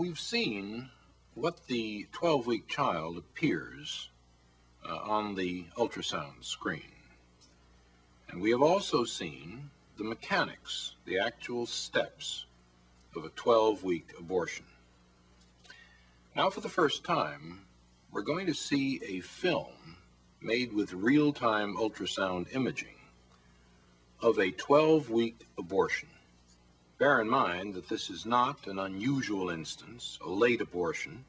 We've seen what the 12-week child appears on the ultrasound screen. And we have also seen the mechanics, the actual steps of a 12-week abortion. Now, for the first time, we're going to see a film made with real-time ultrasound imaging of a 12-week abortion. Bear in mind that this is not an unusual instance, a late abortion.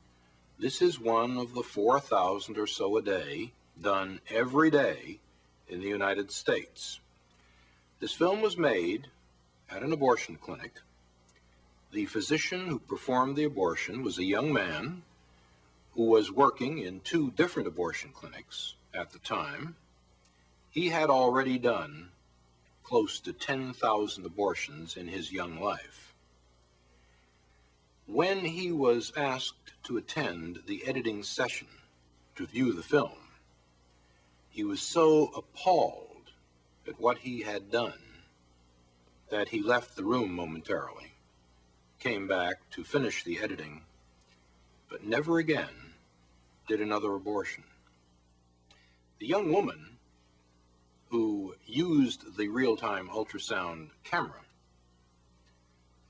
This is one of the 4,000 or so a day done every day in the United States. This film was made at an abortion clinic. The physician who performed the abortion was a young man who was working in 2 different abortion clinics at the time. He had already done close to 10,000 abortions in his young life. When he was asked to attend the editing session to view the film, he was so appalled at what he had done that he left the room momentarily, came back to finish the editing, but never again did another abortion. The young woman who used the real-time ultrasound camera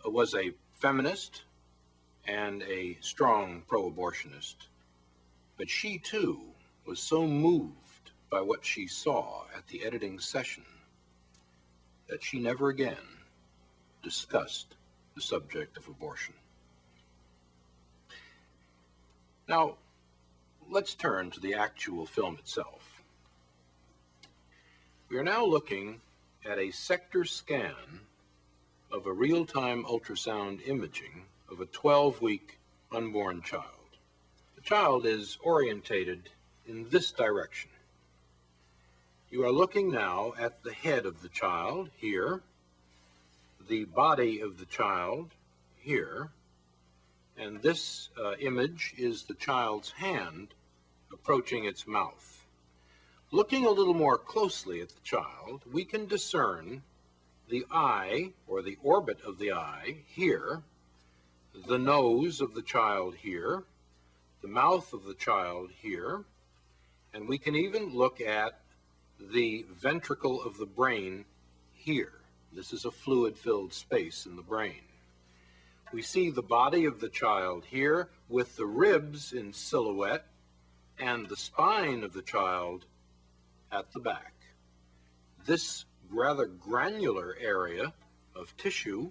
was a feminist and a strong pro-abortionist, but she too was so moved by what she saw at the editing session that she never again discussed the subject of abortion. Now, let's turn to the actual film itself. We are now looking at a sector scan of a real-time ultrasound imaging of a 12-week unborn child. The child is orientated in this direction. You are looking now at the head of the child here, the body of the child here, and this image is the child's hand approaching its mouth. Looking a little more closely at the child, we can discern the eye, or the orbit of the eye, here, the nose of the child here, the mouth of the child here, and we can even look at the ventricle of the brain here. This is a fluid-filled space in the brain. We see the body of the child here with the ribs in silhouette and the spine of the child at the back. This rather granular area of tissue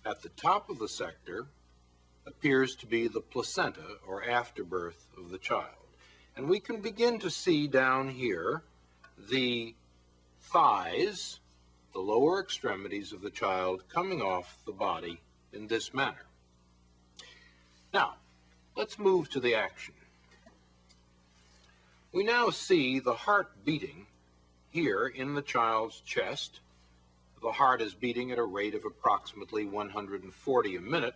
at the top of the sector appears to be the placenta, or afterbirth, of the child. And we can begin to see down here the thighs, the lower extremities of the child, coming off the body in this manner. Now, let's move to the action. We now see the heart beating here in the child's chest. The heart is beating at a rate of approximately 140 a minute,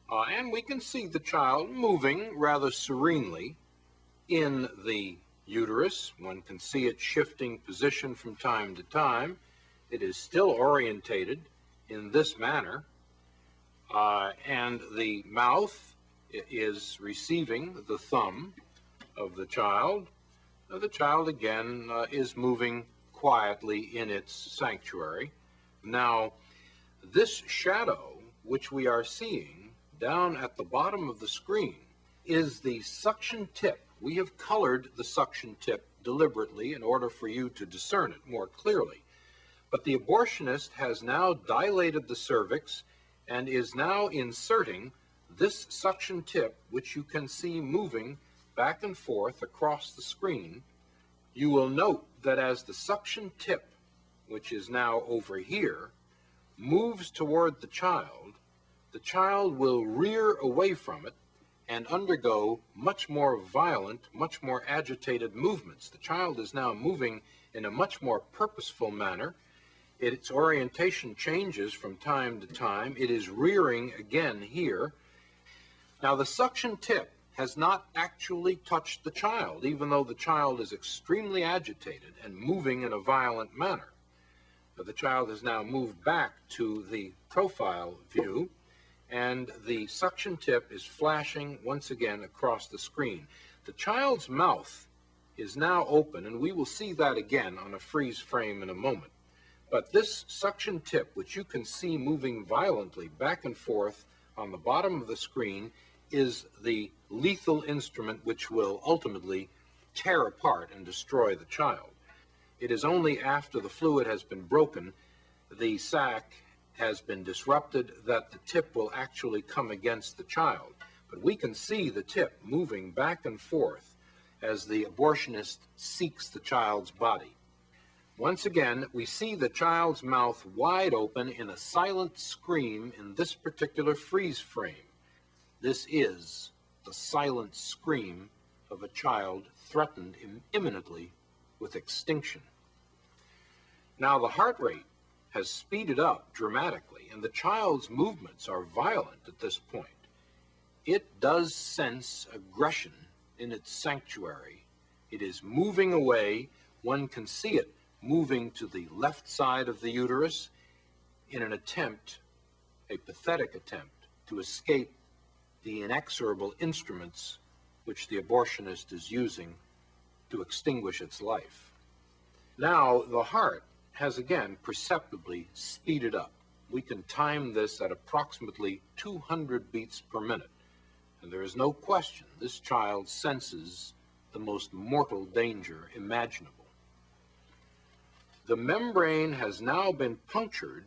and we can see the child moving rather serenely in the uterus. One can see it shifting position from time to time. It is still orientated in this manner, and the mouth is receiving the thumb of the child. The child again is moving quietly in its sanctuary. Now, this shadow which we are seeing down at the bottom of the screen is the suction tip. We have colored the suction tip deliberately in order for you to discern it more clearly. But the abortionist has now dilated the cervix and is now inserting this suction tip, which you can see moving back and forth across the screen. You will note that as the suction tip, which is now over here, moves toward the child will rear away from it and undergo much more violent, much more agitated movements. The child is now moving in a much more purposeful manner. Its orientation changes from time to time. It is rearing again here. Now, the suction tip has not actually touched the child, even though the child is extremely agitated and moving in a violent manner. But the child has now moved back to the profile view, and the suction tip is flashing once again across the screen. The child's mouth is now open, and we will see that again on a freeze frame in a moment. But this suction tip, which you can see moving violently back and forth on the bottom of the screen, is the lethal instrument which will ultimately tear apart and destroy the child. It is only after the fluid has been broken, the sac has been disrupted, that the tip will actually come against the child. But we can see the tip moving back and forth as the abortionist seeks the child's body. Once again, we see the child's mouth wide open in a silent scream in this particular freeze frame. This is the silent scream of a child threatened imminently with extinction. Now the heart rate has speeded up dramatically, and the child's movements are violent at this point. It does sense aggression in its sanctuary. It is moving away. One can see it moving to the left side of the uterus in an attempt, a pathetic attempt, to escape the inexorable instruments which the abortionist is using to extinguish its life. Now the heart has again perceptibly speeded up. We can time this at approximately 200 beats per minute, and there is no question this child senses the most mortal danger imaginable. The membrane has now been punctured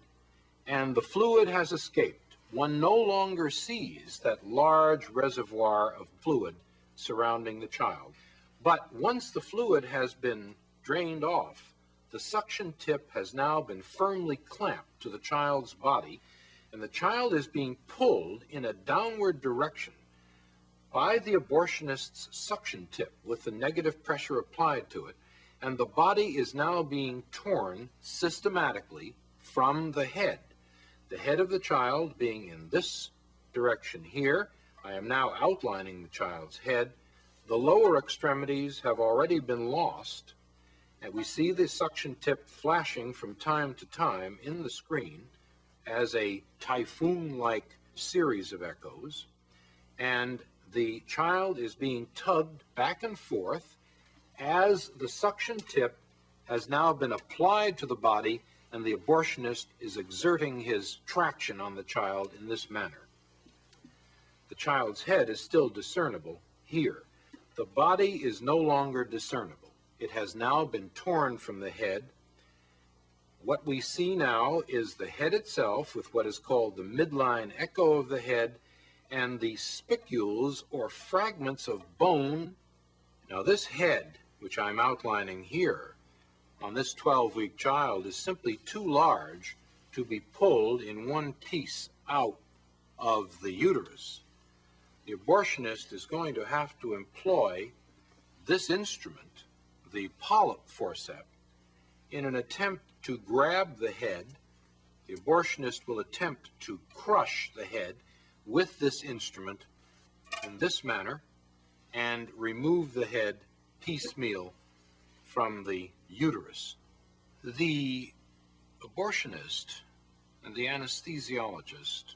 and the fluid has escaped. One no longer sees that large reservoir of fluid surrounding the child. But once the fluid has been drained off, the suction tip has now been firmly clamped to the child's body, and the child is being pulled in a downward direction by the abortionist's suction tip with the negative pressure applied to it, and the body is now being torn systematically from the head. The head of the child being in this direction here. I am now outlining the child's head. The lower extremities have already been lost, and we see the suction tip flashing from time to time in the screen as a typhoon-like series of echoes, and the child is being tugged back and forth as the suction tip has now been applied to the body, and the abortionist is exerting his traction on the child in this manner. The child's head is still discernible here. The body is no longer discernible. It has now been torn from the head. What we see now is the head itself with what is called the midline echo of the head and the spicules or fragments of bone. Now this head, which I'm outlining here, on this 12-week child is simply too large to be pulled in one piece out of the uterus. The abortionist is going to have to employ this instrument, the polyp forceps, in an attempt to grab the head. The abortionist will attempt to crush the head with this instrument in this manner and remove the head piecemeal from the uterus. The abortionist and the anesthesiologist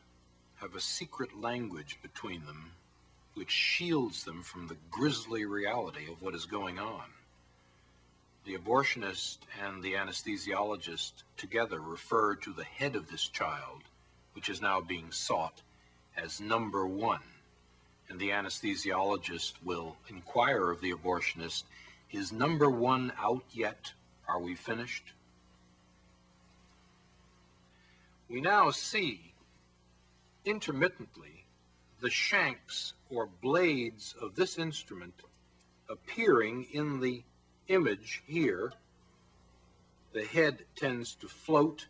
have a secret language between them which shields them from the grisly reality of what is going on. The abortionist and the anesthesiologist together refer to the head of this child, which is now being sought, as number one. And the anesthesiologist will inquire of the abortionist, "Is number one out yet? Are we finished?" We now see intermittently the shanks or blades of this instrument appearing in the image here. The head tends to float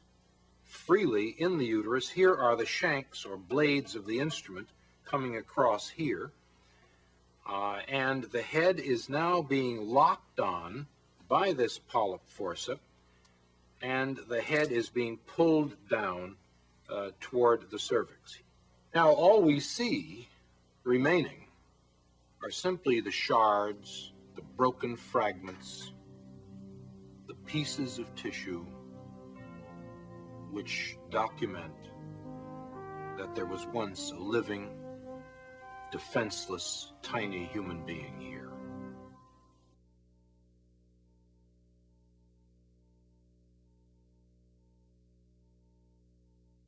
freely in the uterus. Here are the shanks or blades of the instrument coming across here. And the head is now being locked on by this polyp forceps, and the head is being pulled down toward the cervix. Now all we see remaining are simply the shards, the broken fragments, the pieces of tissue which document that there was once a living, defenseless, tiny human being here.